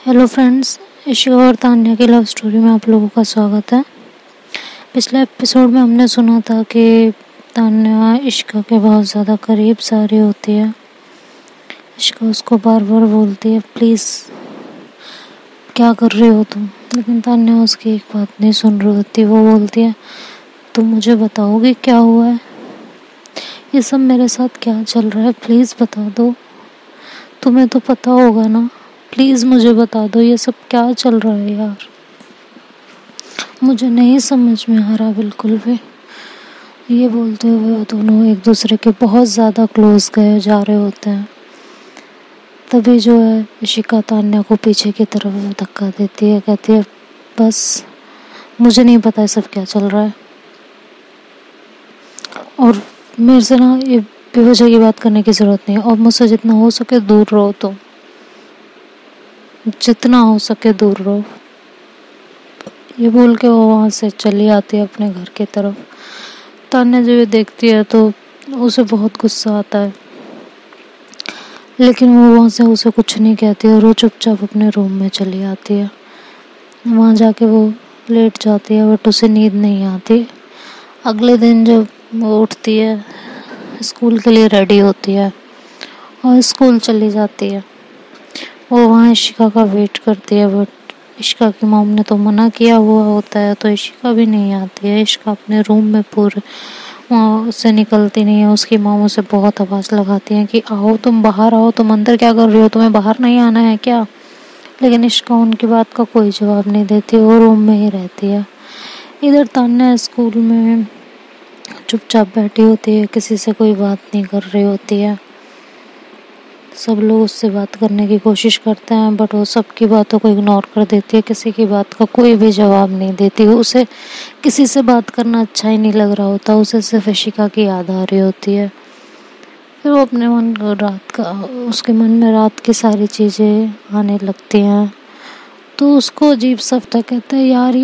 Hello friends, Ishika और तान्या की love story में आप लोगों का स्वागत है। पिछले एपिसोड में हमने सुना था कि तान्या इशिका के बहुत ज़्यादा करीब जा रही होती है। इशिका उसको बार बार बोलती है, प्लीज़ क्या कर रही हो तुम, लेकिन तान्या उसकी एक बात नहीं सुन रही होती। वो बोलती है, तुम मुझे बताओगे क्या हुआ है, ये सब मेरे साथ क्या चल रहा है, प्लीज़ बता दो, तुम्हें तो पता होगा ना, प्लीज़ मुझे बता दो ये सब क्या चल रहा है यार, मुझे नहीं समझ में आ रहा बिल्कुल भी। ये बोलते हुए वो दोनों एक दूसरे के बहुत ज़्यादा क्लोज गए जा रहे होते हैं। तभी जो है इशिका तान्या को पीछे की तरफ धक्का देती है, कहती है बस मुझे नहीं पता ये सब क्या चल रहा है, और मेरे से ना ये बेवजह की बात करने की ज़रूरत नहीं है, और मुझसे जितना हो सके दूर रहो, तो जितना हो सके दूर रहो। ये बोल के वो वहाँ से चली आती है अपने घर की तरफ। तान्या जब ये देखती है तो उसे बहुत गुस्सा आता है, लेकिन वो वहाँ से उसे कुछ नहीं कहती और वो चुपचाप अपने रूम में चली आती है। वहाँ जाके वो लेट जाती है, बट उसे नींद नहीं आती। अगले दिन जब वो उठती है, स्कूल के लिए रेडी होती है और स्कूल चली जाती है। वो वहाँ इशिका का वेट करती है, बट इशिका की मॉम ने तो मना किया हुआ होता है, तो इशिका भी नहीं आती है। इशिका अपने रूम में पूरे वहाँ उससे निकलती नहीं है। उसकी मॉम उसे बहुत आवाज़ लगाती है कि आओ, तुम बाहर आओ, तुम अंदर क्या कर रही हो, तुम्हें बाहर नहीं आना है क्या। लेकिन इशिका उनकी बात का कोई जवाब नहीं देती, वो रूम में ही रहती है। इधर तान्या स्कूल में चुपचाप बैठी होती है, किसी से कोई बात नहीं कर रही होती है। सब लोग उससे बात करने की कोशिश करते हैं, बट वो सबकी बातों को इग्नोर कर देती है, किसी की बात का कोई भी जवाब नहीं देती। उसे किसी से बात करना अच्छा ही नहीं लग रहा होता, उसे सिर्फ इशिका की याद आ रही होती है। फिर वो अपने मन को उसके मन में रात की सारी चीज़ें आने लगती हैं, तो उसको अजीब सा लगता है। कहता है यार,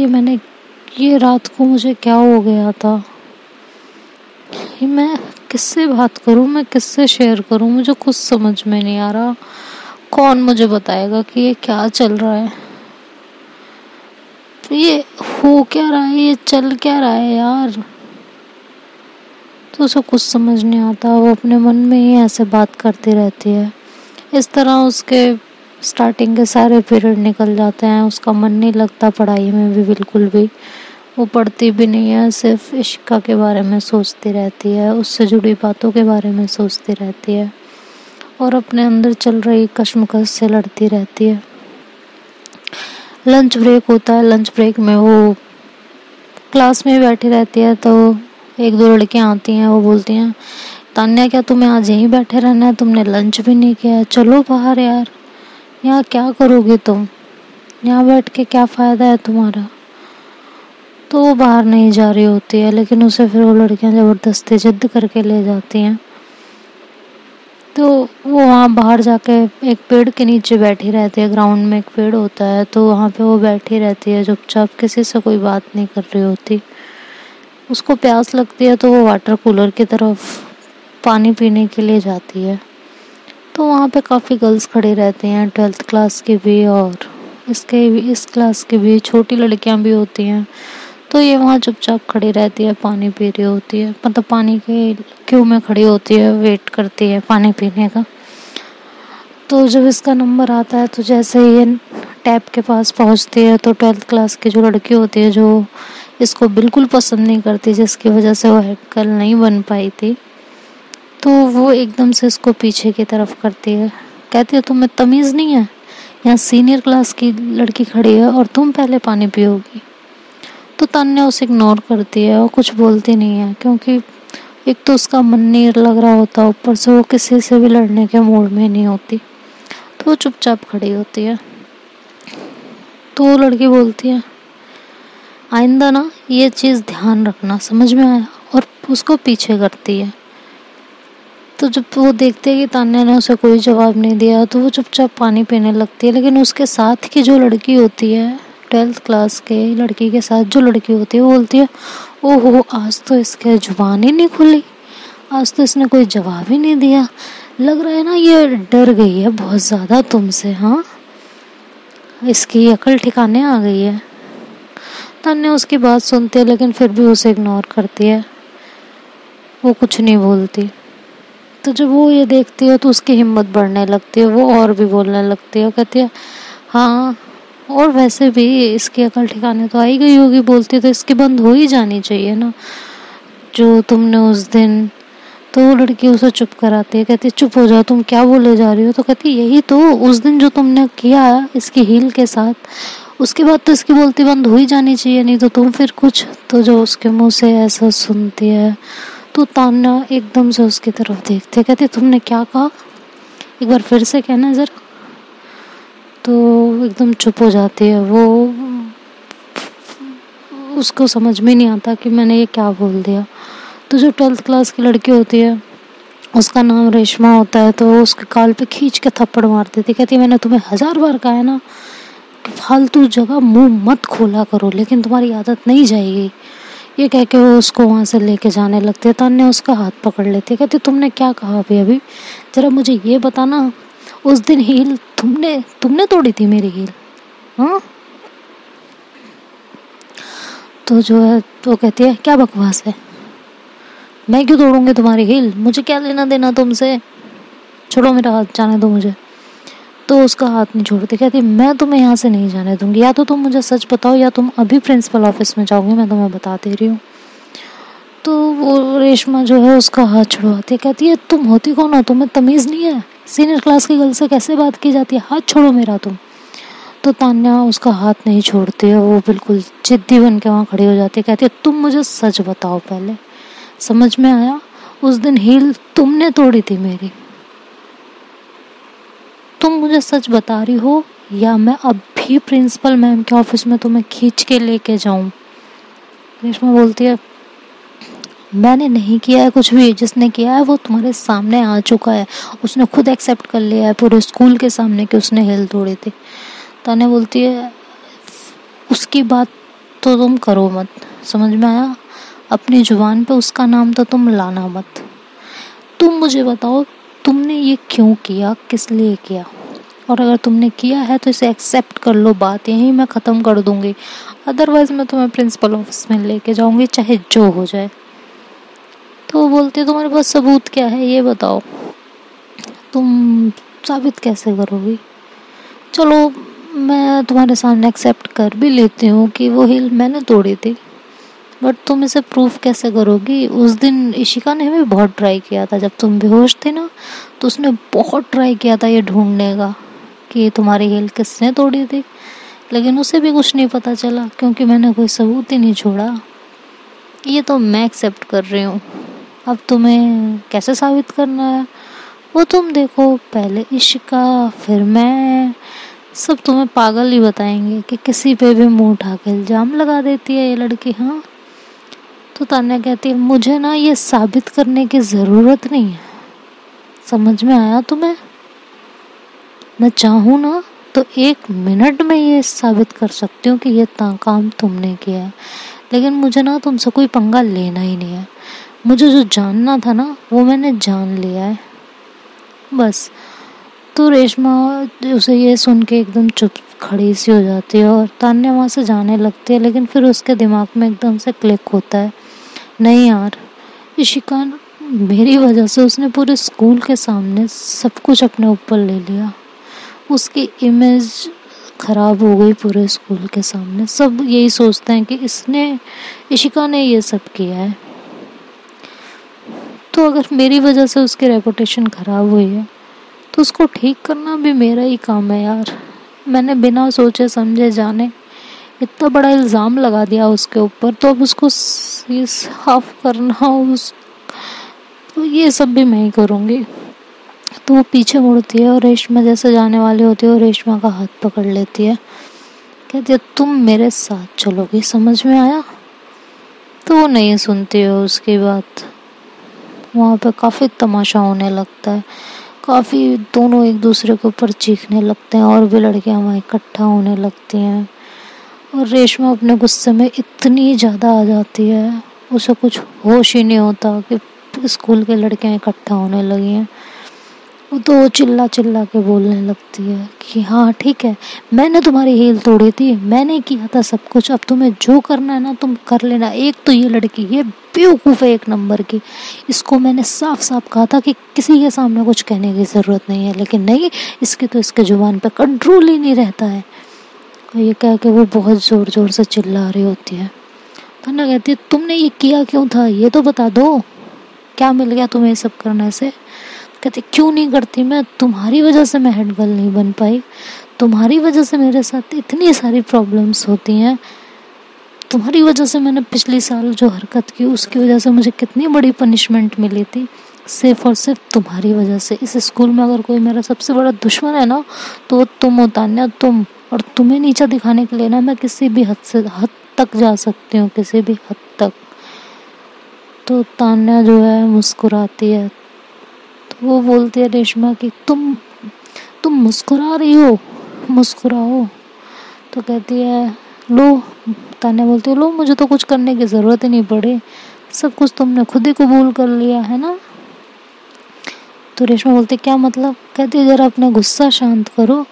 ये रात को मुझे क्या हो गया था, मैं किससे बात करूं, मैं किससे शेयर करूं, मुझे कुछ समझ में नहीं आ रहा। कौन मुझे बताएगा कि ये क्या चल रहा है, ये हो क्या रहा है, ये चल क्या रहा है यार। तो उसे कुछ समझ नहीं आता, वो अपने मन में ही ऐसे बात करती रहती है। इस तरह उसके स्टार्टिंग के सारे पीरियड निकल जाते हैं। उसका मन नहीं लगता पढ़ाई में भी, बिल्कुल भी। वो पढ़ती भी नहीं है, सिर्फ इशिका के बारे में सोचती रहती है, उससे जुड़ी बातों के बारे में सोचती रहती है और अपने अंदर चल रही कश्मकश से लड़ती रहती है। लंच ब्रेक होता है, लंच ब्रेक में वो क्लास में बैठी रहती है, तो एक दो लड़कियां आती हैं। वो बोलती हैं, तान्या क्या तुम्हें आज यहीं बैठे रहना है, तुमने लंच भी नहीं किया है, चलो बाहर यार, यहाँ क्या करोगी तुम, यहाँ बैठ के क्या फ़ायदा है तुम्हारा। तो वो बाहर नहीं जा रही होती है, लेकिन उसे फिर वो लड़कियां ज़बरदस्ती जिद करके ले जाती हैं। तो वो वहाँ बाहर जाके एक पेड़ के नीचे बैठी रहती है। ग्राउंड में एक पेड़ होता है, तो वहाँ पे वो बैठी रहती है चुपचाप, किसी से कोई बात नहीं कर रही होती। उसको प्यास लगती है तो वो वाटर कूलर की तरफ पानी पीने के लिए जाती है। तो वहाँ पे काफ़ी गर्ल्स खड़ी रहती हैं, 12th क्लास की भी और इस क्लास की भी, छोटी लड़कियाँ भी होती हैं। तो ये वहाँ चुपचाप खड़ी रहती है, पानी पी रही होती है, मतलब पानी के क्यू में खड़ी होती है, वेट करती है पानी पीने का। तो जब इसका नंबर आता है, तो जैसे ही ये टैप के पास पहुँचती है, तो 12th क्लास की जो लड़की होती है, जो इसको बिल्कुल पसंद नहीं करती, जिसकी वजह से वो हेड गर्ल नहीं बन पाई थी, तो वो एकदम से इसको पीछे की तरफ करती है। कहती है, तुम्हें तमीज़ नहीं है, यहाँ सीनियर क्लास की लड़की खड़ी है और तुम पहले पानी पियोगी। तो तान्या उसे इग्नोर करती है और कुछ बोलती नहीं है, क्योंकि एक तो उसका मन नहीं लग रहा होता, ऊपर से वो किसी से भी लड़ने के मूड में नहीं होती, तो वो चुपचाप खड़ी होती है। तो वो लड़की बोलती है, आइंदा ना ये चीज़ ध्यान रखना, समझ में आया, और उसको पीछे करती है। तो जब वो देखते हैं कि तान्या ने उसे कोई जवाब नहीं दिया, तो वो चुपचाप पानी पीने लगती है। लेकिन उसके साथ की जो लड़की होती है, 12th क्लास के लड़की के साथ जो लड़की होती है, वो बोलती है, ओहो, आज तो इसके जुबान ही नहीं खुली, आज तो इसने कोई जवाब ही नहीं दिया, लग रहा है ना ये डर गई है बहुत ज़्यादा तुमसे। हाँ, इसकी अकल ठिकाने आ गई है। तान्या उसकी बात सुनती है लेकिन फिर भी उसे इग्नोर करती है, वो कुछ नहीं बोलती। तो जब वो ये देखती है तो उसकी हिम्मत बढ़ने लगती है, वो और भी बोलने लगती है। वो कहती है हाँ, और वैसे भी इसकी अकल ठिकाने तो आई गई होगी, बोलती तो इसकी बंद हो ही जानी चाहिए ना। जो तुमने उस दिन, तो वो लड़की उसे चुप कराती है, कहती है चुप हो जाओ, तुम क्या बोले जा रही हो। तो कहती यही तो, उस दिन जो तुमने किया इसकी हील के साथ, उसके बाद तो इसकी बोलती बंद हो ही जानी चाहिए, नहीं तो तुम फिर कुछ। तो जो उसके मुंह से ऐसा सुनती है तो तान्या एकदम से उसकी तरफ देखती है, कहती तुमने क्या कहा, एक बार फिर से कहना जरा। तो एकदम चुप हो जाती है वो, उसको समझ में नहीं आता कि मैंने ये क्या बोल दिया। तो जो 12th क्लास की लड़की होती है, उसका नाम रेशमा होता है, तो उसके गाल पे खींच के थप्पड़ मार देती, कहती मैंने तुम्हें 1000 बार कहा है ना कि फालतू जगह मुंह मत खोला करो, लेकिन तुम्हारी आदत नहीं जाएगी। ये कह के वो उसको वहाँ से लेके जाने लगती है। तान्या उसका हाथ पकड़ लेती है, कहती तुमने क्या कहा अभी जरा मुझे ये बताना, उस दिन हील तुमने तोड़ी थी मेरी हील, हाँ? तो जो है वो कहती है क्या बकवास है, मैं क्यों तोड़ूंगी तुम्हारी हील, मुझे क्या लेना देना तुमसे, छोड़ो मेरा हाथ, जाने दो मुझे। तो उसका हाथ नहीं छोड़ती, कहती मैं तुम्हें यहाँ से नहीं जाने दूंगी, या तो तुम मुझे सच बताओ या तुम अभी प्रिंसिपल ऑफिस में जाओगी, मैं तुम्हें बता दे रही हूँ। तो वो रेशमा जो है उसका हाथ छुड़वाती है, कहती है तुम होती कौन हो, तुम्हें तमीज़ नहीं है, सीनियर क्लास की गर्ल से कैसे बात की जाती है, हाथ छोड़ो मेरा तुम। तो तान्या उसका हाथ नहीं छोड़ती है, वो बिल्कुल जिद्दी बन के वहाँ खड़ी हो जाती है, कहती है तुम मुझे सच बताओ पहले, समझ में आया, उस दिन हील तुमने तोड़ी थी मेरी, तुम मुझे सच बता रही हो या मैं अभी प्रिंसिपल मैम के ऑफिस में तुम्हें खींच के लेके जाऊं। रेशमा बोलती है मैंने नहीं किया है कुछ भी, जिसने किया है वो तुम्हारे सामने आ चुका है, उसने खुद एक्सेप्ट कर लिया है पूरे स्कूल के सामने कि उसने हील तोड़ी थी। तान्या बोलती है उसकी बात तो तुम करो मत, समझ में आया, अपनी जुबान पे उसका नाम तो तुम लाना मत, तुम मुझे बताओ तुमने ये क्यों किया, किस लिए किया, और अगर तुमने किया है तो इसे एक्सेप्ट कर लो, बात यहीं मैं ख़त्म कर दूंगी, अदरवाइज मैं तुम्हें प्रिंसिपल ऑफिस में लेके जाऊंगी चाहे जो हो जाए। तो वो बोलती है तुम्हारे पास सबूत क्या है ये बताओ, तुम साबित कैसे करोगी, चलो मैं तुम्हारे सामने एक्सेप्ट कर भी लेती हूँ कि वो हील मैंने तोड़ी थी, बट तुम इसे प्रूफ कैसे करोगी। उस दिन इशिका ने भी बहुत ट्राई किया था, जब तुम बेहोश थे ना, तो उसने बहुत ट्राई किया था ये ढूंढने का कि तुम्हारी हील किसने तोड़ी थी, लेकिन उसे भी कुछ नहीं पता चला क्योंकि मैंने कोई सबूत ही नहीं छोड़ा। ये तो मैं एक्सेप्ट कर रही हूँ, अब तुम्हें कैसे साबित करना है वो तुम देखो, पहले इशिका फिर मैं, सब तुम्हें पागल ही बताएंगे कि किसी पे भी मुंह उठा के इल्जाम लगा देती है ये लड़की। हाँ, तो तान्या कहती है मुझे ना ये साबित करने की ज़रूरत नहीं है, समझ में आया तुम्हें, मैं चाहूँ ना तो 1 मिनट में ये साबित कर सकती हूँ कि ये काम तुमने किया है, लेकिन मुझे ना तुमसे कोई पंगा लेना ही नहीं है, मुझे जो जानना था ना वो मैंने जान लिया है, बस। तो रेशमा उसे ये सुन के एकदम चुप खड़ी सी हो जाती है और तान्या वहाँ से जाने लगती है, लेकिन फिर उसके दिमाग में एकदम से क्लिक होता है, नहीं यार, इशिका मेरी वजह से उसने पूरे स्कूल के सामने सब कुछ अपने ऊपर ले लिया, उसकी इमेज खराब हो गई पूरे स्कूल के सामने, सब यही सोचते हैं कि इशिका ने ये सब किया है, तो अगर मेरी वजह से उसकी रेपुटेशन खराब हुई है तो उसको ठीक करना भी मेरा ही काम है यार, मैंने बिना सोचे समझे जाने इतना बड़ा इल्ज़ाम लगा दिया उसके ऊपर, तो अब उसको ये साफ करना, तो ये सब भी मैं ही करूँगी। तो वो पीछे मुड़ती है और रेशमा जैसे जाने वाली होती है और रेशमा का हाथ पकड़ लेती है, कहती है तुम मेरे साथ चलोगी, समझ में आया। तो वो नहीं सुनती है उसकी बात, वहाँ पे काफ़ी तमाशा होने लगता है, काफ़ी दोनों एक दूसरे के ऊपर चीखने लगते हैं और भी लड़कियाँ वहाँ इकट्ठा होने लगती हैं, और रेशमा अपने गुस्से में इतनी ज़्यादा आ जाती है उसे कुछ होश ही नहीं होता कि स्कूल के लड़कियाँ इकट्ठा होने लगी हैं, तो वो चिल्ला चिल्ला के बोलने लगती है कि हाँ ठीक है, मैंने तुम्हारी हील तोड़ी थी, मैंने किया था सब कुछ, अब तुम्हें जो करना है ना तुम कर लेना। एक तो ये लड़की ये बेवकूफ़ है एक नंबर की, इसको मैंने साफ साफ कहा था कि किसी के सामने कुछ कहने की ज़रूरत नहीं है, लेकिन नहीं, इसकी तो इसके जुबान पे कंट्रोल ही नहीं रहता है। और ये कह के वो बहुत ज़ोर ज़ोर से चिल्ला रही होती है। तन्ना कहती है तुमने ये किया क्यों था, ये तो बता दो, क्या मिल गया तुम्हें ये सब करने से। कहते क्यों नहीं करती, मैं तुम्हारी वजह से मैं हेड गर्ल नहीं बन पाई, तुम्हारी वजह से मेरे साथ इतनी सारी प्रॉब्लम्स होती हैं, तुम्हारी वजह से मैंने पिछले साल जो हरकत की उसकी वजह से मुझे कितनी बड़ी पनिशमेंट मिली थी, सिर्फ और सिर्फ तुम्हारी वजह से। इस स्कूल में अगर कोई मेरा सबसे बड़ा दुश्मन है ना तो वो तुम हो तान्या, तुम। और तुम्हें नीचा दिखाने के लिए ना मैं किसी भी हद तक जा सकती हूँ, किसी भी हद तक। तो तान्या जो है मुस्कुराती है, तो वो बोलती है रेशमा कि तुम मुस्कुरा रही हो, मुस्कुराओ। तो कहती है लो, तान्या बोलती है लो, मुझे तो कुछ करने की ज़रूरत ही नहीं पड़ी, सब कुछ तुमने खुद ही कबूल कर लिया है ना। तो रेशमा बोलती क्या मतलब। कहती है ज़रा अपना गुस्सा शांत करो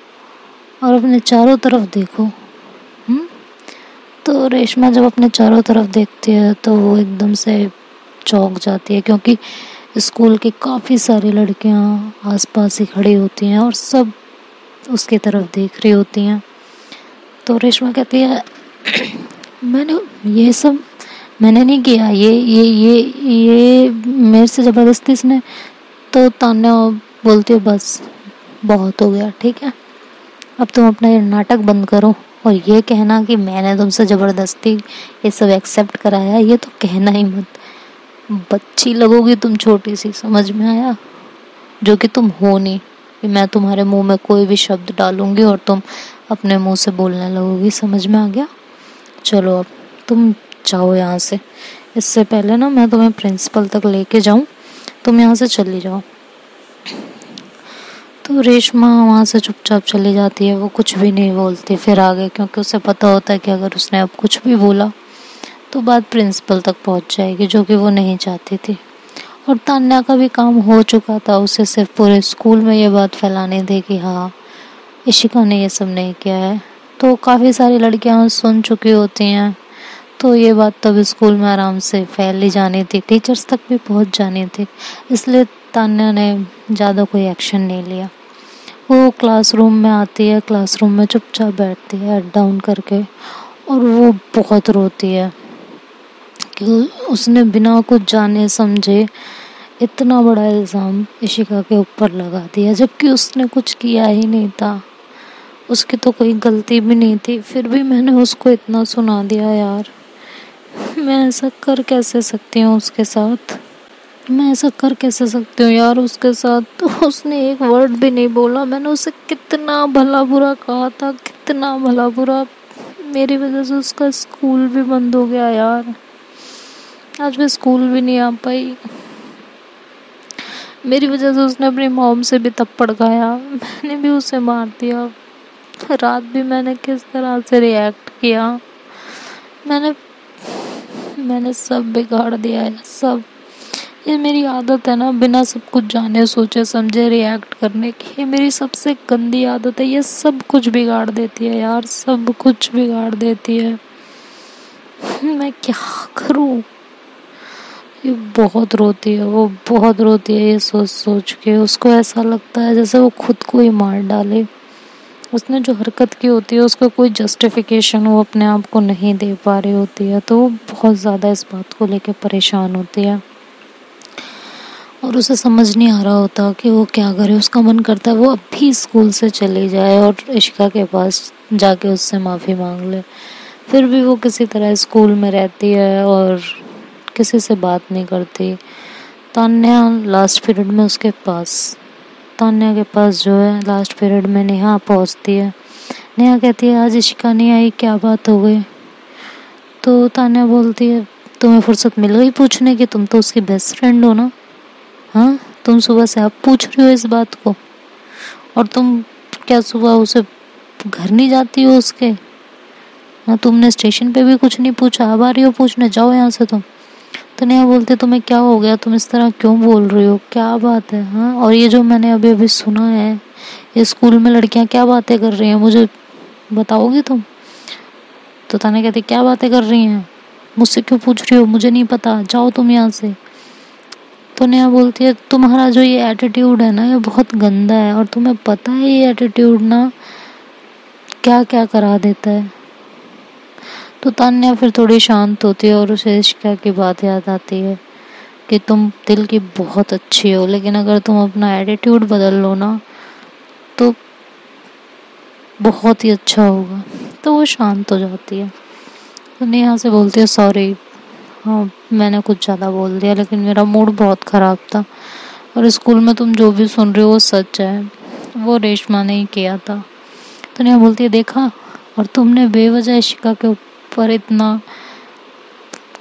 और अपने चारों तरफ देखो। तो रेशमा जब अपने चारों तरफ देखती है तो वो एकदम से चौंक जाती है, क्योंकि स्कूल की काफ़ी सारी लड़कियां आसपास ही खड़ी होती हैं और सब उसकी तरफ देख रही होती हैं। तो रेशमा कहती है मैंने ये सब मैंने नहीं किया, ये मेरे से ज़बरदस्ती इसने। तो तान्या बोलती है बस बहुत हो गया, ठीक है, अब तुम अपना ये नाटक बंद करो, और ये कहना कि मैंने तुमसे ज़बरदस्ती ये सब एक्सेप्ट कराया, ये तो कहना ही मत। बच्ची लगोगी तुम, छोटी सी, समझ में आया, जो कि तुम हो नहीं, कि मैं तुम्हारे मुंह में कोई भी शब्द डालूंगी और तुम अपने मुंह से बोलने लगोगी, समझ में आ गया। चलो अब तुम जाओ यहाँ से, इससे पहले ना मैं तुम्हें प्रिंसिपल तक लेके जाऊँ, तुम यहाँ से चली जाओ। तो रेशमा वहाँ से चुपचाप चली जाती है, वो कुछ भी नहीं बोलती फिर आगे, क्योंकि उसे पता होता है कि अगर उसने अब कुछ भी बोला तो बात प्रिंसिपल तक पहुँच जाएगी, जो कि वो नहीं चाहती थी। और तान्या का भी काम हो चुका था, उसे सिर्फ पूरे स्कूल में ये बात फैलानी थी कि हाँ इशिका ने ये सब नहीं किया है। तो काफ़ी सारी लड़कियां सुन चुकी होती हैं, तो ये बात तब स्कूल में आराम से फैल ही जानी थी, टीचर्स तक भी पहुंच जानी थी, इसलिए तान्या ने ज़्यादा कोई एक्शन नहीं लिया। वो क्लासरूम में आती है, क्लासरूम में चुपचाप बैठती है हेड डाउन करके, और वो बहुत रोती है कि उसने बिना कुछ जाने समझे इतना बड़ा इल्ज़ाम इशिका के ऊपर लगा दिया, जबकि उसने कुछ किया ही नहीं था, उसकी तो कोई गलती भी नहीं थी, फिर भी मैंने उसको इतना सुना दिया। यार मैं ऐसा कर कैसे सकती हूँ उसके साथ, मैं ऐसा कर कैसे सकती हूँ यार उसके साथ। तो उसने एक वर्ड भी नहीं बोला, मैंने उसे कितना भला बुरा कहा था, कितना भला बुरा, मेरी वजह से उसका स्कूल भी बंद हो गया यार, आज मैं स्कूल भी नहीं आ पाई, मेरी वजह से उसने अपनी मॉम से भी थप्पड़ खाया, मैंने भी उसे मार दिया, रात भी मैंने किस तरह से रिएक्ट किया, मैंने सब बिगाड़ दिया है सब। ये मेरी आदत है ना, बिना सब कुछ जाने सोचे समझे रिएक्ट करने की, ये मेरी सबसे गंदी आदत है, ये सब कुछ बिगाड़ देती है यार, सब कुछ बिगाड़ देती है, मैं क्या करूं। ये बहुत रोती है, वो बहुत रोती है, ये सोच सोच के उसको ऐसा लगता है जैसे वो खुद को ही मार डाले। उसने जो हरकत की होती है उसका कोई जस्टिफिकेशन वो अपने आप को नहीं दे पा रही होती है, तो वो बहुत ज़्यादा इस बात को लेकर परेशान होती है और उसे समझ नहीं आ रहा होता कि वो क्या करे। उसका मन करता है वो अभी स्कूल से चली जाए और इशिका के पास जाके उससे माफ़ी मांग ले, फिर भी वो किसी तरह स्कूल में रहती है और किसी से बात नहीं करती। तान्या लास्ट पीरियड में उसके पास, तान्या के पास जो है लास्ट पीरियड में नेहा पहुंचती है। नेहा कहती है आज इशिका नहीं आई, क्या बात हो गई। तो तान्या बोलती है तुम्हें फुर्सत मिल गई पूछने की, तुम तो उसकी बेस्ट फ्रेंड हो ना, हाँ तुम सुबह से आप पूछ रही हो इस बात को, और तुम क्या सुबह उसे घर नहीं जाती हो उसके, हाँ तुमने स्टेशन पे भी कुछ नहीं पूछा, अब आ रही हो पूछने, जाओ यहाँ से तुम। तो नेहा बोलती तुम्हें क्या हो गया, तुम इस तरह क्यों बोल रही हो, क्या बात है? हाँ, और ये जो मैंने अभी अभी सुना है, ये स्कूल में लड़कियां क्या बातें कर रही हैं, मुझे बताओगी तुम? तो तान्या कहती क्या बातें कर रही हैं, मुझसे क्यों पूछ रही हो, मुझे नहीं पता, जाओ तुम यहाँ से। तो नेहा बोलती है तुम्हारा जो ये एटीट्यूड है ना, ये बहुत गंदा है, और तुम्हें पता है ये एटीट्यूड ना क्या क्या करा देता है। तो तान्या फिर थोड़ी शांत होती है और उसे इशिका की बात याद आती है कि तुम दिल की बहुत अच्छी हो, लेकिन अगर तुम अपना एटीट्यूड बदल लो ना तो बहुत ही अच्छा होगा। तो वो शांत हो जाती है। तो नेहा से बोलती है सॉरी, हाँ मैंने कुछ ज़्यादा बोल दिया, लेकिन मेरा मूड बहुत ख़राब था, और स्कूल में तुम जो भी सुन रहे हो वो सच है, वो रेशमा ने ही किया था। तो नेहा बोलती है देखा, और तुमने बेवजह इशिका के ऊपर इतना,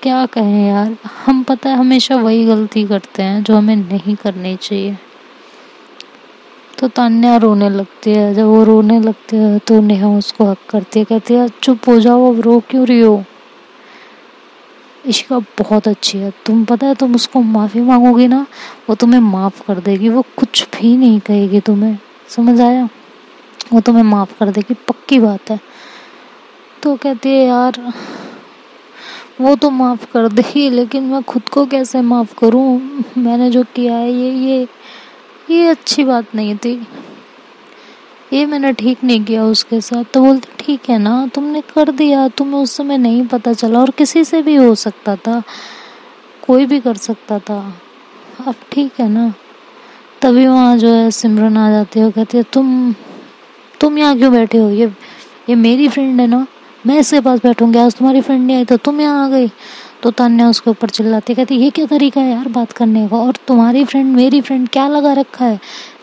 क्या कहें यार, हम पता है हमेशा वही गलती करते हैं जो हमें नहीं करनी चाहिए। तो तान्या रोने लगती है। जब वो रोने लगती है तो नेहा उसको हक करती है, कहती है चुप हो जाओ, अब रो क्यों रही हो, इशिका बहुत अच्छी है, तुम पता है तुम उसको माफ़ी मांगोगी ना, वो तुम्हें माफ़ कर देगी, वो कुछ भी नहीं कहेगी तुम्हें, समझ आया? वो तुम्हें माफ़ कर देगी, पक्की बात है। तो कहती है यार वो तो माफ़ कर देगी, लेकिन मैं खुद को कैसे माफ़ करूं, मैंने जो किया है ये अच्छी बात नहीं थी, ये मैंने ठीक नहीं किया उसके साथ। तो बोलती ठीक है ना, तुमने कर दिया, तुम्हें उस समय नहीं पता चला, और किसी से भी हो सकता था, कोई भी कर सकता था, अब ठीक है ना। तभी वहाँ जो है सिमरन आ जाती है, वो कहती है तुम यहाँ क्यों बैठे हो, ये मेरी फ्रेंड है ना, मैं इसके पास बैठूंगी, आज तुम्हारी फ्रेंड नहीं आई तो तुम यहाँ आ गई। तो तान्या उसके ऊपर चिल्लाती, कहती ये क्या तरीका है यार बात करने का, और तुम्हारी फ्रेंड मेरी फ्रेंड क्या लगा रखा है,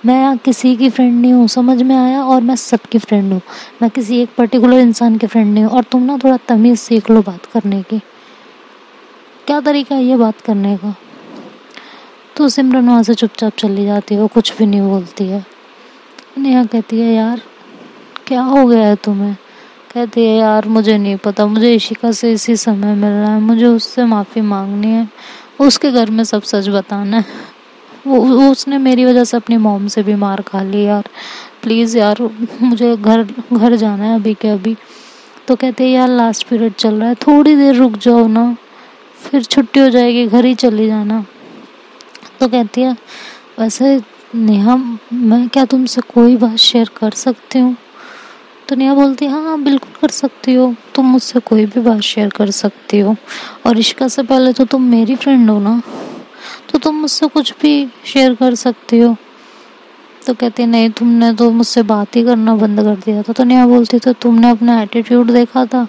मैं यहाँ किसी की फ्रेंड नहीं हूँ, समझ में आया, और मैं सबकी फ्रेंड हूँ, मैं किसी एक पर्टिकुलर इंसान की फ्रेंड नहीं हूँ, और तुम ना थोड़ा तमीज़ सीख लो बात करने की, क्या तरीका है ये बात करने का। तो सिमरन वहाँ से चुपचाप चली जाती है, वो कुछ भी नहीं बोलती है। नेहा कहती है यार क्या हो गया है तुम्हें, कहती है यार मुझे नहीं पता, मुझे इशिका से इसी समय मिलना है, मुझे उससे माफ़ी मांगनी है, उसके घर में सब सच बताना है, वो उसने मेरी वजह से अपनी मॉम से भी मार खा ली यार, प्लीज़ यार मुझे घर घर जाना है अभी के अभी। तो कहते हैं यार लास्ट पीरियड चल रहा है, थोड़ी देर रुक जाओ ना, फिर छुट्टी हो जाएगी, घर ही चली जाना। तो कहती है वैसे नेहा मैं क्या तुमसे कोई बात शेयर कर सकती हूँ? तो नेहा बोलती है हाँ बिल्कुल कर सकती हो, तुम मुझसे कोई भी बात शेयर कर सकती हो, और इश्का से पहले तो तुम मेरी फ्रेंड हो ना, तो तुम मुझसे कुछ भी शेयर कर सकती हो। तो कहती है नहीं तुमने तो मुझसे बात ही करना बंद कर दिया था। तो नेहा बोलती तो तुमने अपना एटीट्यूड देखा था,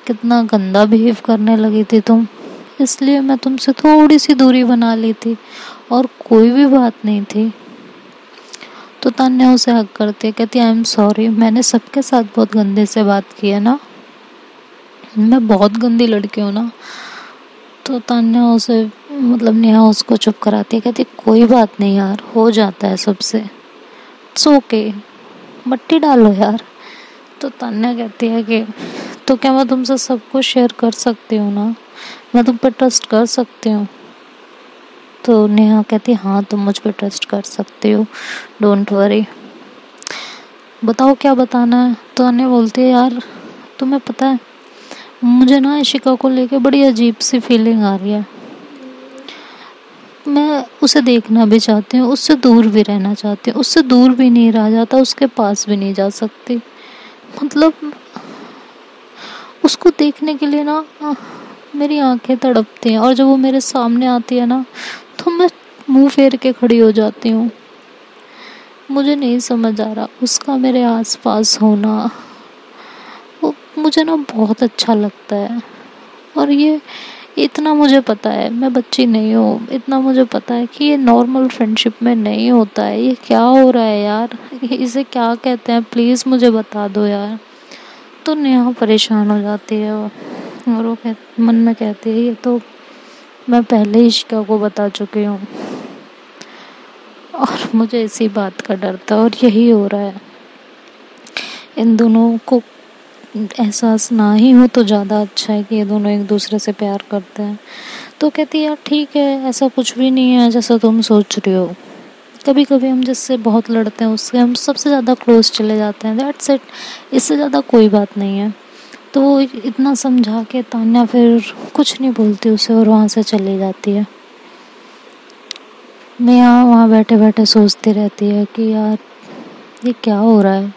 कितना गंदा बिहेव करने लगी थी तुम, इसलिए मैं तुमसे थोड़ी सी दूरी बना ली थी, और कोई भी बात नहीं थी। तो तान्या उसे हक करती है, कहती आई एम सॉरी, मैंने सबके साथ बहुत गंदे से बात की है ना, मैं बहुत गंदी लड़की हूँ ना। तो तान्या उसे मतलब नेहा उसको चुप कराती है, कहती कोई बात नहीं यार, हो जाता है सबसे, इट्स ओके, मट्टी डालो यार। तो तान्या कहती है कि तो क्या मैं तुमसे सब कुछ शेयर कर सकती हूँ ना, मैं तुम पे ट्रस्ट कर सकती हूँ? तो नेहा कहती है हाँ तुम मुझ पे ट्रस्ट कर सकती हो, डोंट वरी, बताओ क्या बताना है। तो तान्या बोलती है यार तुम्हें पता है मुझे ना इशिका को लेके बड़ी अजीब सी फीलिंग आ रही है, मैं उसे देखना भी चाहती हूँ, उससे दूर भी रहना चाहती हूँ, उससे दूर भी नहीं रहा जाता, उसके पास भी नहीं जा सकती, मतलब उसको देखने के लिए ना मेरी आंखें तड़पती हैं, और जब वो मेरे सामने आती है ना तो मैं मुंह फेर के खड़ी हो जाती हूँ। मुझे नहीं समझ आ रहा उसका मेरे आसपास होना, वो मुझे ना बहुत अच्छा लगता है, और ये इतना मुझे पता है, मैं बच्ची नहीं हूँ, इतना मुझे पता है कि ये नॉर्मल फ्रेंडशिप में नहीं होता है, ये क्या हो रहा है यार, इसे क्या कहते हैं, प्लीज़ मुझे बता दो यार। तो नेहा परेशान हो जाती है और वो मन में कहती है ये तो मैं पहले ही इशिका को बता चुकी हूँ, और मुझे इसी बात का डर था, और यही हो रहा है, इन दोनों को एहसास ना ही हो तो ज़्यादा अच्छा है कि ये दोनों एक दूसरे से प्यार करते हैं। तो कहती है यार ठीक है, ऐसा कुछ भी नहीं है जैसा तुम सोच रही हो। कभी कभी हम जिससे बहुत लड़ते हैं उससे हम सबसे ज़्यादा क्लोज चले जाते हैं, दैट्स इट, इससे ज़्यादा कोई बात नहीं है। तो वो इतना समझा के तान्या फिर कुछ नहीं बोलती उसे और वहाँ से चली जाती है। नेहा वहाँ बैठे बैठे सोचती रहती है कि यार ये क्या हो रहा है।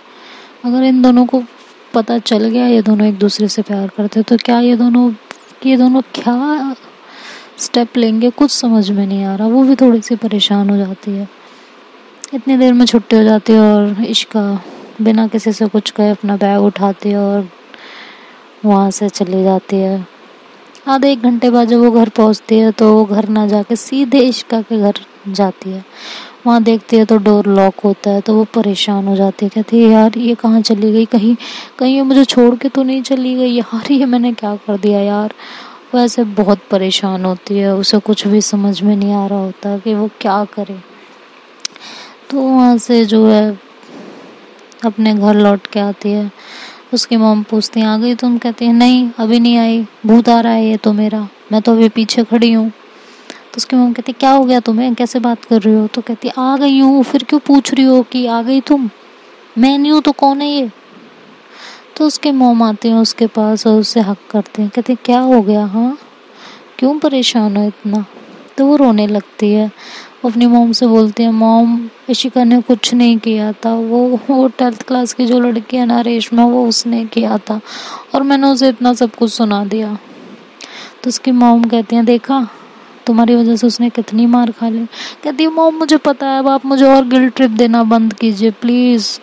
अगर इन दोनों को पता चल गया ये दोनों एक दूसरे से प्यार करते तो क्या ये दोनों क्या स्टेप लेंगे, कुछ समझ में नहीं आ रहा। वो भी थोड़ी सी परेशान हो जाती है। इतनी देर में छुट्टी हो जाती है और इश्का बिना किसी से कुछ कहे अपना बैग उठाती है और वहाँ से चली जाती है। आधे 1 घंटे बाद जब वो घर पहुँचती है तो वो घर ना जाके सीधे इश्का के घर जाती है। वहाँ देखती है तो डोर लॉक होता है तो वो परेशान हो जाती है। कहती है यार ये कहाँ चली गई, कहीं कहीं ये मुझे छोड़ के तो नहीं चली गई यार, ये मैंने क्या कर दिया यार। वो ऐसे बहुत परेशान होती है, उसे कुछ भी समझ में नहीं आ रहा होता कि वो क्या करे। तो वहाँ से जो है अपने घर लौट के आती है। उसकी मॉम पूछती है आ गई तुम? कहती है नहीं अभी नहीं आई, भूत आ रहा है ये तो मेरा, मैं तो अभी पीछे खड़ी हूँ। तो उसकी मॉम कहती है क्या हो गया तुम्हें, कैसे बात कर रही हो? तो कहती है आ गई हूँ, फिर क्यों पूछ रही हो कि आ गई तुम? मैं नहीं हूँ तो कौन है ये? तो उसके मॉम आते हैं उसके पास और उससे हक करते हैं। कहते हैं क्या हो गया, हाँ क्यों परेशान हो इतना? तो वो रोने लगती है। वो अपनी मॉम से बोलती है मॉम इशिका ने कुछ नहीं किया था, वो 12th क्लास की जो लड़की है ना रेशमा, वो उसने किया था और मैंने उसे इतना सब कुछ सुना दिया। तो उसकी मॉम कहती है देखा तुम्हारी वजह से उसने कितनी मार खा ली। कहती है मॉम मुझे पता है, अब आप मुझे और गिल्ट ट्रिप देना बंद कीजिए प्लीज़।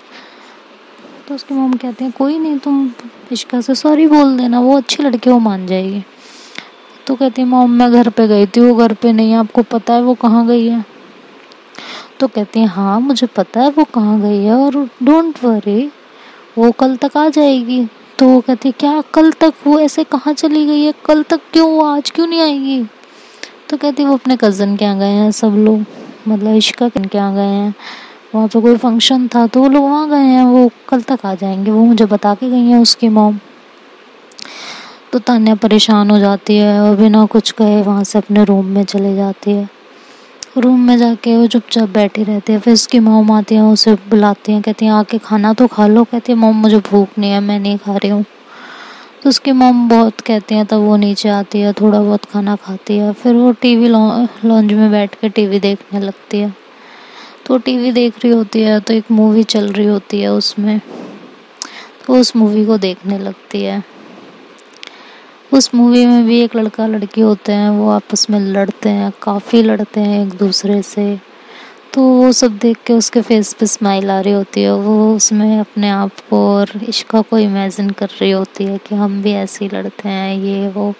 तो उसकी मॉम कहती है कोई नहीं, तुम इशिका से सॉरी बोल देना, वो अच्छी लड़की, वो मान जाएगी। तो कहती है मॉम मैं घर पे गई थी, वो घर पे नहीं है, आपको पता है वो कहाँ गई है? तो कहती है हाँ मुझे पता है वो कहाँ गई है और डोंट वरी वो कल तक आ जाएगी। तो वो कहती है क्या कल तक? वो ऐसे कहाँ चली गई है, कल तक क्यों, वो आज क्यों नहीं आएगी? तो कहती है वो अपने कज़न के यहाँ गए हैं सब लोग, मतलब इश्का के यहाँ गए हैं, वहाँ पे कोई फंक्शन था तो वो लोग वहाँ गए हैं, वो कल तक आ जाएंगे, वो मुझे बता के गई हैं उसकी मॉम। तो तान्या परेशान हो जाती है और बिना कुछ कहे वहाँ से अपने रूम में चली जाती है। रूम में जाके वो चुपचाप बैठी रहती है। फिर उसकी मॉम आती है उसे बुलाती हैं, कहती हैं आके खाना तो खा लो। कहती है मॉम मुझे भूख नहीं है, मैं नहीं खा रही हूँ। तो उसकी मॉम बहुत कहती हैं तब वो नीचे आती है, थोड़ा बहुत खाना खाती है, फिर वो टीवी लॉन्ज में बैठ के टीवी देखने लगती है। तो टीवी देख रही होती है तो एक मूवी चल रही होती है उसमें, तो उस मूवी को देखने लगती है। उस मूवी में भी एक लड़का लड़की होते हैं, वो आपस में लड़ते हैं, काफ़ी लड़ते हैं एक दूसरे से। तो वो सब देख के उसके फेस पे स्माइल आ रही होती है, वो उसमें अपने आप को और इश्का को इमेजिन कर रही होती है कि हम भी ऐसे ही लड़ते हैं ये वो।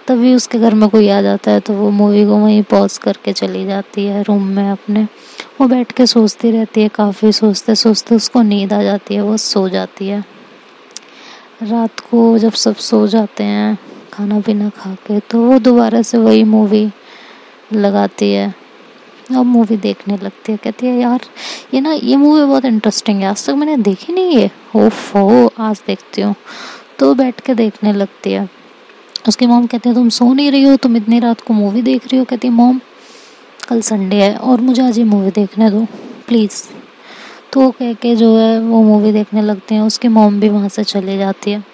तभी उसके घर में कोई आ जाता है तो वो मूवी को वहीं पॉज करके चली जाती है रूम में अपने। वो बैठ के सोचती रहती है, काफ़ी सोचते सोचते उसको नींद आ जाती है, वो सो जाती है। रात को जब सब सो जाते हैं खाना पीना खा के तो वो दोबारा से वही मूवी लगाती है और मूवी देखने लगती है। कहती है यार ये मूवी बहुत इंटरेस्टिंग है, आज तक मैंने देखी नहीं है, ओफो आज देखती हूँ। तो बैठ के देखने लगती है। उसकी मॉम कहती है तुम सो नहीं रही हो, तुम इतनी रात को मूवी देख रही हो? कहती है मॉम कल संडे है और मुझे आज ये मूवी देखने दो प्लीज़। तो वो कह के जो है वो मूवी देखने लगते हैं। उसकी मॉम भी वहाँ से चली जाती है।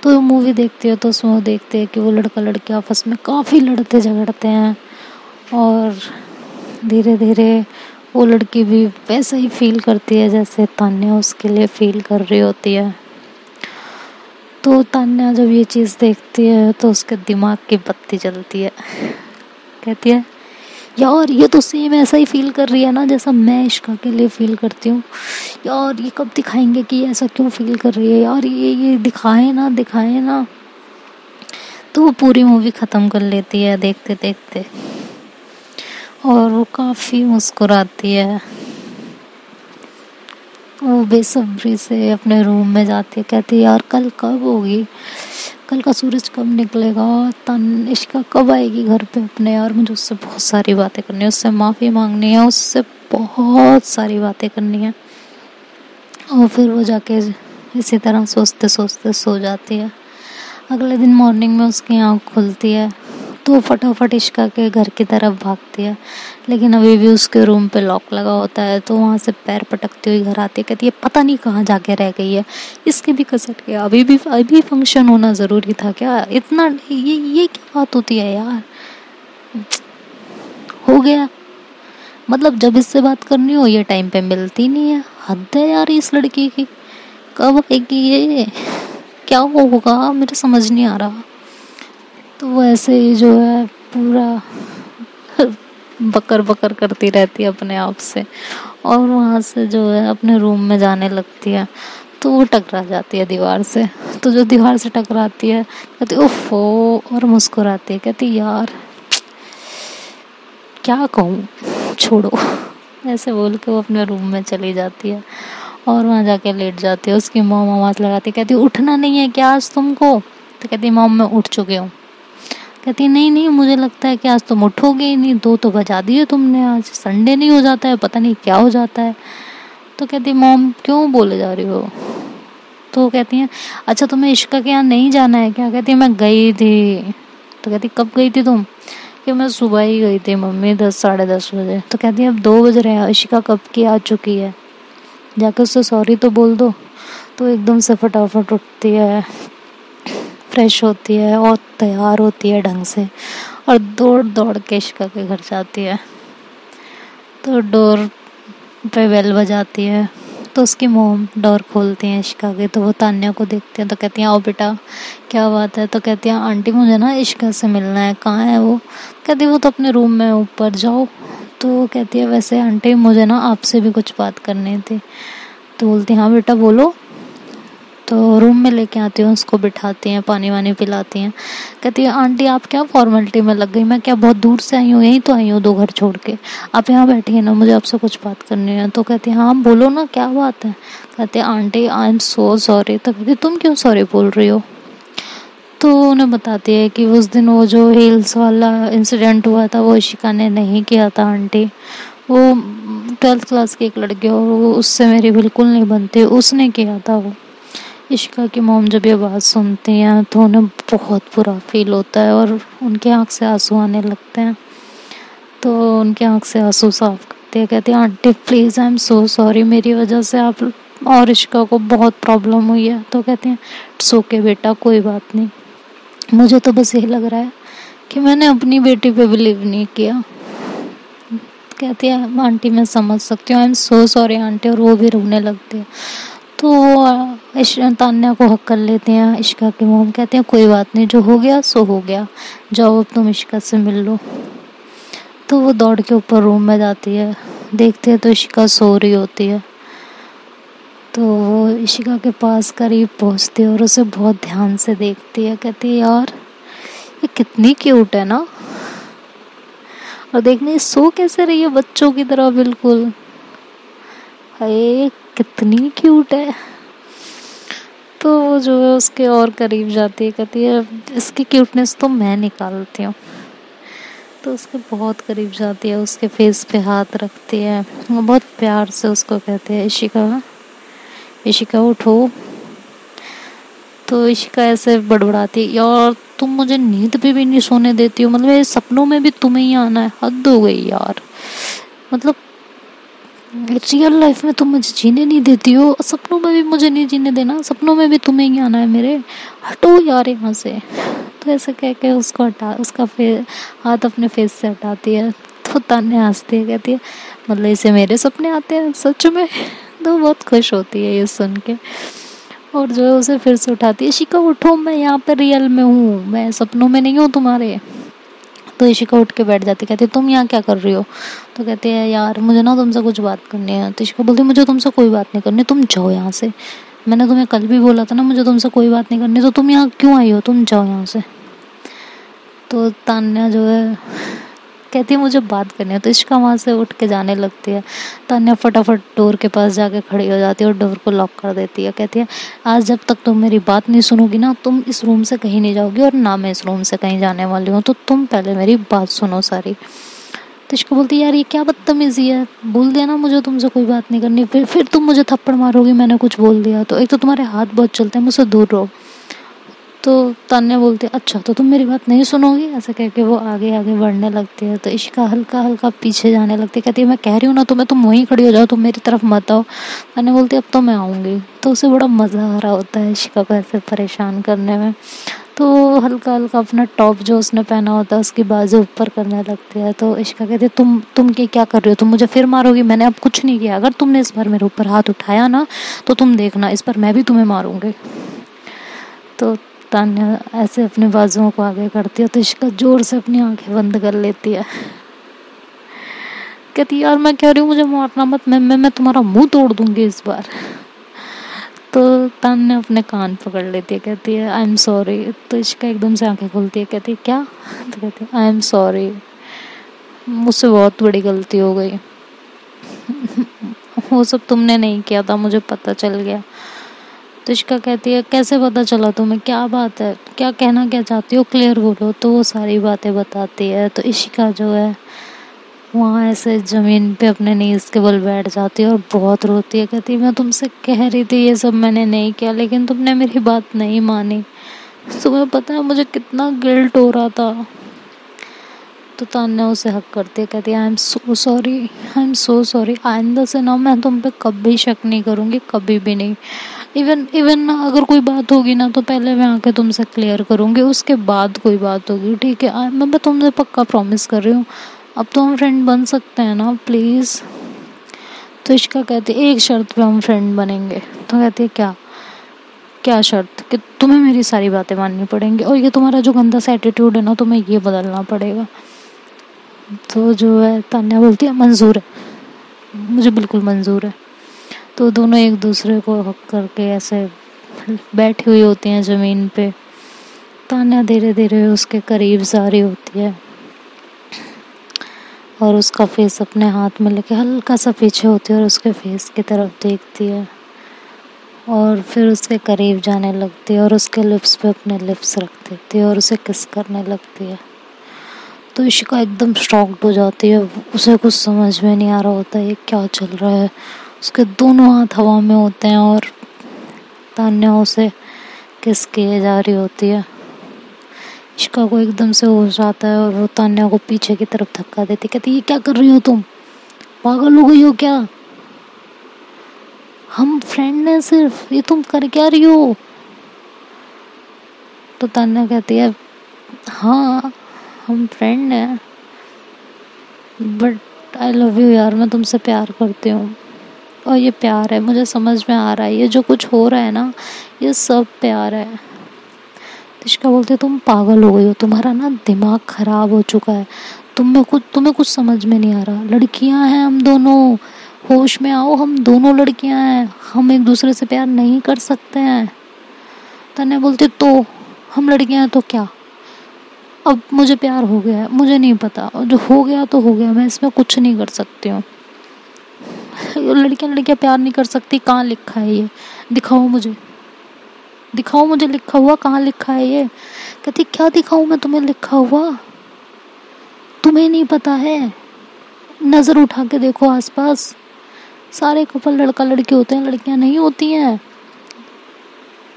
तो वो मूवी देखती है तो उसमें वो देखते हैं कि वो लड़का लड़की आपस में काफ़ी लड़ते झगड़ते हैं और धीरे धीरे वो लड़की भी वैसा ही फील करती है जैसे तान्या उसके लिए फील कर रही होती है। तो तान्या जब ये चीज़ देखती है तो उसके दिमाग की बत्ती जलती है। कहती है यार ये तो सेम ऐसा ही फील कर रही है ना जैसा मैं इश्का के लिए फील करती हूँ। यार ये कब दिखाएंगे कि ऐसा क्यों फील कर रही है यार, ये दिखाए ना। तो वो पूरी मूवी ख़त्म कर लेती है देखते देखते और वो काफ़ी मुस्कुराती है। वो बेसब्री से अपने रूम में जाती है, कहती है यार कल कब होगी, कल का सूरज कब निकलेगा, इश्का कब आएगी घर पे अपने। यार मुझे उससे बहुत सारी बातें करनी है, उससे माफ़ी मांगनी है, उससे बहुत सारी बातें करनी है। और फिर वो जाके इसी तरह सोचते सोचते सो जाती है। अगले दिन मॉर्निंग में उसकी आँख खुलती है तो फटाफट इश्का के घर की तरफ भागती है, लेकिन अभी भी उसके रूम पे लॉक लगा होता है। तो वहाँ से पैर पटकती हुई घर आती है, कहती है पता नहीं कहाँ जाके रह गई है, इसके भी कसट गया, अभी फंक्शन होना ज़रूरी था क्या, इतना ये क्या बात होती है यार। हो गया, मतलब जब इससे बात करनी हो ये टाइम पे मिलती नहीं है। हद है यार इस लड़की की, कब आएगी ये, क्या होगा मुझे समझ नहीं आ रहा। तो वो ऐसे ही जो है पूरा बकर बकर करती रहती है अपने आप से, और वहाँ से जो है अपने रूम में जाने लगती है। तो वो टकरा जाती है दीवार से। तो जो दीवार से टकराती है कहती ओफो, और मुस्कुराती है, कहती यार क्या कहूँ, छोड़ो, ऐसे बोल के वो अपने रूम में चली जाती है और वहाँ जाके लेट जाती है। उसकी मॉम आवाज़ लगाती, कहती उठना नहीं है क्या आज तुमको। तो कहती मॉम मैं उठ चुकी हूँ। कहती नहीं नहीं, मुझे लगता है कि आज तुम उठोगे ही नहीं, 2 तो बजा दिए तुमने, आज संडे नहीं हो जाता है, पता नहीं क्या हो जाता है। तो कहती मॉम क्यों बोले जा रही हो। तो कहती हैं अच्छा तुम्हें इश्का के यहाँ नहीं जाना है क्या। कहती है मैं गई थी। तो कहती कब गई थी तुम। कि मैं सुबह ही गई थी मम्मी, 10 साढ़े 10 बजे। तो कहती है अब 2 बज रहे हैं, इशिका कब की आ चुकी है, जाकर उससे सॉरी तो बोल दो। तो एकदम से फटाफट उठती है, फ्रेश होती है और तैयार होती है ढंग से, और दौड़ दौड़ के इशिका के घर जाती है। तो डोर पे बेल बजाती है, तो उसकी मोम डोर खोलती हैं इशिका के। तो वो तान्या को देखती हैं, तो कहती हैं आओ बेटा क्या बात है। तो कहती हैं आंटी मुझे ना इशिका से मिलना है, कहाँ है वो। कहती वो तो अपने रूम में ऊपर, जाओ। तो कहती है वैसे आंटी मुझे ना आपसे भी कुछ बात करनी थी। तो बोलती हाँ बेटा बोलो। तो रूम में लेके आती हूँ, उसको बिठाती हैं, पानी वानी पिलाती हैं। कहती है आंटी आप क्या फॉर्मेलिटी में लग गई, मैं क्या बहुत दूर से आई हूँ, यहीं तो आई हूँ 2 घर छोड़ के, आप यहाँ बैठी ना, मुझे आपसे कुछ बात करनी है। तो कहती है हाँ बोलो ना क्या बात है। कहती है aunty I am so sorry. तो कहती तुम क्यों सॉरी बोल रही हो। तो उन्हें बताती है कि उस दिन वो जो हील्स वाला इंसिडेंट हुआ था वो इशिका ने नहीं किया था आंटी, वो 12th क्लास की एक लड़की और वो उससे मेरी बिल्कुल नहीं बनती, उसने किया था वो। इशिका की मॉम जब ये बात सुनती हैं तो उन्हें बहुत बुरा फील होता है और उनके आँख से आंसू आने लगते हैं। तो उनके आँख से आंसू साफ करती है, कहती है aunty please I am so sorry, मेरी वजह से आप और इशिका को बहुत प्रॉब्लम हुई है। तो कहती हैं इट्स ओके बेटा कोई बात नहीं, मुझे तो बस यही लग रहा है कि मैंने अपनी बेटी पे बिलीव नहीं किया। कहती है आंटी मैं समझ सकती हूँ, I am so sorry aunty, और वो भी रोने लगती है। तो तान्या को हक कर लेते हैं इशिका की मॉम, कहते हैं कोई बात नहीं, जो हो गया सो हो गया, जाओ अब तुम इशिका से मिल लो। तो वो दौड़ के ऊपर रूम में जाती है, देखती है तो इशिका सो रही होती है। तो वो इशिका के पास करीब पहुंचती है और उसे बहुत ध्यान से देखती है, कहती है यार ये कितनी क्यूट है ना, और देखने सो कैसे रही है बच्चों की तरह बिल्कुल, हाय कितनी क्यूट है। तो वो जो है उसके और करीब जाती है, कहती है इसकी क्यूटनेस तो मैं निकालती हूँ। तो उसके बहुत करीब जाती है, उसके फेस पे हाथ रखती है, वो बहुत प्यार से उसको कहती है इशिका इशिका उठो। तो इशिका ऐसे बड़बड़ाती है यार तुम मुझे नींद पे भी नहीं सोने देती हो, मतलब सपनों में भी तुम्हें ही आना है, हद हो गई यार, मतलब रियल लाइफ में तुम मुझे जीने नहीं देती हो, सपनों में भी मुझे नहीं जीने देना, सपनों में भी तुम्हें ही आना है मेरे, हटो यार यहाँ से। तो ऐसे कह के उसको उसका हाथ अपने फेस से हटाती है। तो तान्या हंसती है, कहती है मतलब इसे मेरे सपने आते हैं सच में। तो बहुत खुश होती है ये सुन के, और जो है उसे फिर से उठाती है, इशिका उठो मैं यहाँ पे रियल में हूँ, मैं सपनों में नहीं हूँ तुम्हारे। तो इशिका उठ के बैठ जाती, कहती है तुम यहाँ क्या कर रही हो। तो कहती है यार मुझे ना तुमसे कुछ बात करनी है। तो इशिका बोलती है मुझे तुमसे कोई बात नहीं करनी, तुम जाओ यहाँ से, मैंने तुम्हें कल भी बोला था ना मुझे तुमसे कोई बात नहीं करनी, तो तुम यहाँ क्यों आई हो, तुम जाओ यहाँ से। तो तान्या जो है कहती है मुझे बात करनी है। तो इशिका वहाँ से उठ के जाने लगती है। तान्या फटाफट डोर के पास जाके खड़ी हो जाती है और डोर को लॉक कर देती है। कहती है आज जब तक तुम मेरी बात नहीं सुनोगी ना, तुम इस रूम से कहीं नहीं जाओगी और ना मैं इस रूम से कहीं जाने वाली हूँ, तो तुम पहले मेरी बात सुनो सारी। तो इशिका बोलती है यार ये क्या बदतमीजी है, बोल दिया ना मुझे तुमसे कोई बात नहीं करनी, फिर तुम मुझे थप्पड़ मारोगी मैंने कुछ बोल दिया तो, एक तो तुम्हारे हाथ बहुत चलते हैं, मुझसे दूर रहो। तो तान्या बोलती है अच्छा तो तुम मेरी बात नहीं सुनोगी, ऐसा कह के वो आगे आगे बढ़ने लगती है। तो इशिका हल्का हल्का पीछे जाने लगती है, कहती है मैं कह रही हूँ ना तुम्हें, तुम वहीं खड़ी हो जाओ, तुम मेरी तरफ मत आओ। तान्या बोलती है अब तो मैं आऊँगी। तो उसे बड़ा मज़ा आ रहा होता है इशिका को ऐसे परेशान करने में। तो हल्का हल्का अपना टॉप जो उसने पहना होता है उसकी बाजू ऊपर करने लगती है। तो इशिका कहती है तुम क्या कर रही हो, तुम मुझे फिर मारोगी? मैंने अब कुछ नहीं किया, अगर तुमने इस बार मेरे ऊपर हाथ उठाया ना तो तुम देखना इस बार मैं भी तुम्हें मारूंगी। तो तान्या ऐसे अपने बाजुओं को आगे करती है तो इशिका जोर से अपनी आंखें बंद कर लेती है। कहती यार मैं कह रही हूँ मुझे मारना मत, मैं तुम्हारा मुंह तोड़ दूंगी इस बार। तो तान्या अपने कान पकड़ लेती है, कहती है आई एम सॉरी। तो इशिका एकदम से आंखें खोलती है, कहती है क्या? तो कहती है आई एम सॉरी, मुझसे बहुत बड़ी गलती हो गई। वो सब तुमने नहीं किया था, मुझे पता चल गया। तो इशिका कहती है कैसे पता चला तुम्हें, क्या बात है, क्या कहना क्या चाहती हो, क्लियर बोलो। तो वो सारी बातें बताती है। तो इशिका जो है वहाँ ऐसे जमीन पे अपने नीज के बल बैठ जाती है और बहुत रोती है। कहती है मैं तुमसे कह रही थी ये सब मैंने नहीं किया, लेकिन तुमने मेरी बात नहीं मानी। तुम्हें पता है मुझे कितना गिल्ट हो रहा था। तो तान्या उसे हक करती है, कहती है I am so sorry, I am so sorry, आइंदा से ना मैं तुम पे कभी शक नहीं करूँगी, कभी भी नहीं। इवन इवन ना अगर कोई बात होगी ना तो पहले मैं आके तुमसे क्लियर करूँगी, उसके बाद कोई बात होगी, ठीक है? मैं तुमसे पक्का प्रॉमिस कर रही हूँ। अब तो हम फ्रेंड बन सकते हैं ना प्लीज़? तो इशिका कहती है एक शर्त पे हम फ्रेंड बनेंगे। तो कहती है क्या? क्या शर्त? कि तुम्हें मेरी सारी बातें माननी पड़ेंगी और ये तुम्हारा जो गंदा सा एटीट्यूड है ना तुम्हें ये बदलना पड़ेगा। तो जो है तान्या बोलती है मंजूर है, मुझे बिल्कुल मंजूर है। तो दोनों एक दूसरे को हक करके ऐसे बैठी हुई होती हैं ज़मीन पे। तान्या धीरे धीरे उसके करीब जा रही होती है और उसका फेस अपने हाथ में लेके हल्का सा पीछे होती है और उसके फेस की तरफ देखती है और फिर उसके करीब जाने लगती है और उसके लिप्स पे अपने लिप्स रख देती है और उसे किस करने लगती है। तो इशिका एकदम शॉक्ड हो जाती है, उसे कुछ समझ में नहीं आ रहा होता है ये क्या चल रहा है। उसके दोनों हाथ हवा में होते हैं और तान्या उसे किस किए जा रही होती है। इशिका को एकदम से होश आता है और वो तान्या को पीछे की तरफ धक्का देती, कहती ये क्या कर रही हो तुम, पागल हो गई हो क्या? हम फ्रेंड हैं सिर्फ, ये तुम कर क्या रही हो? तो तान्या कहती है हाँ हम फ्रेंड हैं बट आई लव यू यार, मैं तुमसे प्यार करती हूँ और ये प्यार है, मुझे समझ में आ रहा है ये जो कुछ हो रहा है ना ये सब प्यार है। इशिका बोलते तुम पागल हो गई हो, तुम्हारा ना दिमाग खराब हो चुका है, तुम्हें कुछ समझ में नहीं आ रहा। लड़कियां हैं हम दोनों, होश में आओ, हम दोनों लड़कियां हैं, हम एक दूसरे से प्यार नहीं कर सकते हैं। तन्ने बोलते तो हम लड़कियां हैं तो क्या, अब मुझे प्यार हो गया है, मुझे नहीं पता, जो हो गया तो हो गया, मैं इसमें कुछ नहीं कर सकती हूँ। लड़कियां लड़कियां प्यार नहीं कर सकती, कहाँ लिखा है ये? दिखाओ मुझे, दिखाओ मुझे लिखा हुआ, कहाँ लिखा है ये? कहती क्या दिखाऊं मैं तुम्हें लिखा हुआ, तुम्हें नहीं पता है? नजर उठा के देखो आसपास, सारे कपल लड़का लड़की होते हैं, लड़कियां नहीं होती हैं।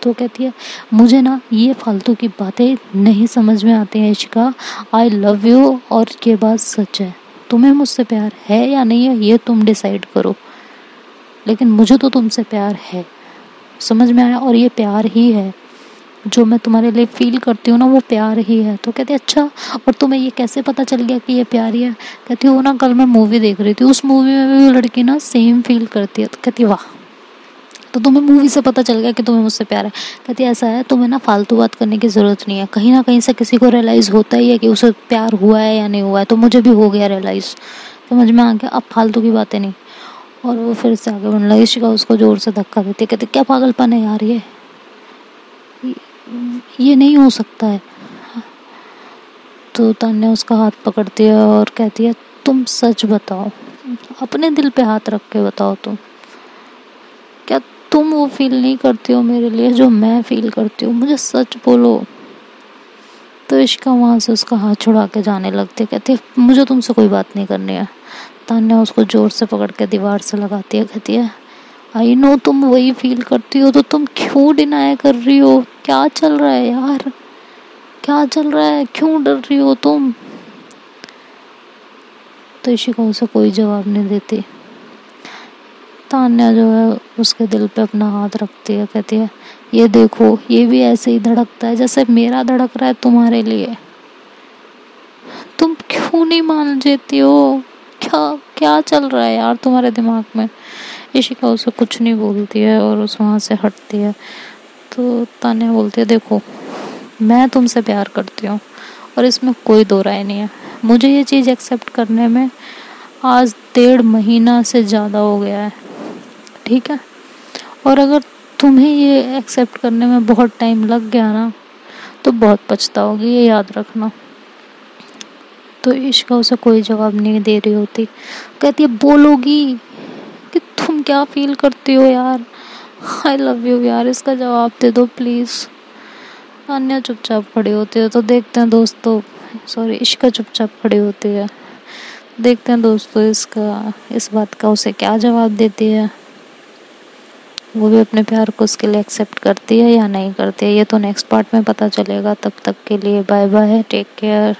तो कहती है मुझे ना ये फालतू की बातें नहीं समझ में आती हैं इशिका, आई लव यू और ये बात सच है, तुम्हें मुझसे प्यार है या नहीं है ये तुम डिसाइड करो, लेकिन मुझे तो तुमसे प्यार है, समझ में आया? और ये प्यार ही है, जो मैं तुम्हारे लिए फील करती हूँ ना वो प्यार ही है। तो कहती अच्छा और तुम्हें ये कैसे पता चल गया कि ये प्यार ही है? कहती हो ना कल मैं मूवी देख रही थी, उस मूवी में भी वो लड़की ना सेम फील करती है। तो कहती वाह, तो तुम्हें मूवी से पता चल गया कि तुम्हें मुझसे प्यार है? कहती ऐसा है, तुम्हें ना फालतू बात करने की ज़रूरत नहीं है, कहीं ना कहीं से किसी को रियलाइज़ होता ही है कि उसे प्यार हुआ है या नहीं हुआ है, तो मुझे भी हो गया रियलाइज़, समझ में आ गया, अब फालतू की बातें नहीं। और वो फिर से आगे बढ़ने लगी, इशिका उसको ज़ोर से धक्का देती है, कहती क्या पागलपन है यार, ये नहीं हो सकता है। तो तान्या उसका हाथ पकड़ती है और कहती है तुम सच बताओ, अपने दिल पे हाथ रख के बताओ, क्या तुम वो फील नहीं करती हो मेरे लिए जो मैं फील करती हूँ, मुझे सच बोलो। तो इशिका वहाँ से उसका हाथ छुड़ा के जाने लगती है, कहती है मुझे तुमसे कोई बात नहीं करनी है। तान्या उसको जोर से पकड़ के दीवार से लगाती है, कहती है आई नो तुम वही फील करती हो, तो तुम क्यों डिनाई कर रही हो? क्या चल रहा है यार, क्या चल रहा है, क्यों डर रही हो तुम? तो इशिका उसे कोई जवाब नहीं देती। तान्या जो है उसके दिल पे अपना हाथ रखती है, कहती है ये देखो, ये भी ऐसे ही धड़कता है जैसे मेरा धड़क रहा है तुम्हारे लिए। तुम क्यों नहीं मान लेती हो? क्या क्या चल रहा है यार तुम्हारे दिमाग में? इशिका उसे कुछ नहीं बोलती है और उस वहाँ से हटती है। तो तान्या बोलती है देखो, मैं तुमसे प्यार करती हूँ और इसमें कोई दो राय नहीं है। मुझे ये चीज़ एक्सेप्ट करने में आज 1.5 महीना से ज़्यादा हो गया है, ठीक है? और अगर तुम्हें ये एक्सेप्ट करने में बहुत टाइम लग गया ना, तो बहुत पछताओगी, ये याद रखना। तो इश्का उसे कोई जवाब नहीं दे रही होती। कहती है बोलोगी कि तुम क्या फील करती हो यार, आई लव यू यार, इसका जवाब दे दो प्लीज़। अन्य चुपचाप खड़ी होती है। तो देखते हैं दोस्तों, सॉरी, इश्का चुपचाप खड़ी होती है। देखते हैं दोस्तों इसका इस बात का उसे क्या जवाब देती है। वो भी अपने प्यार को उसके लिए एक्सेप्ट करती है या नहीं करती है, ये तो नेक्स्ट पार्ट में पता चलेगा। तब तक के लिए बाय बाय, टेक केयर।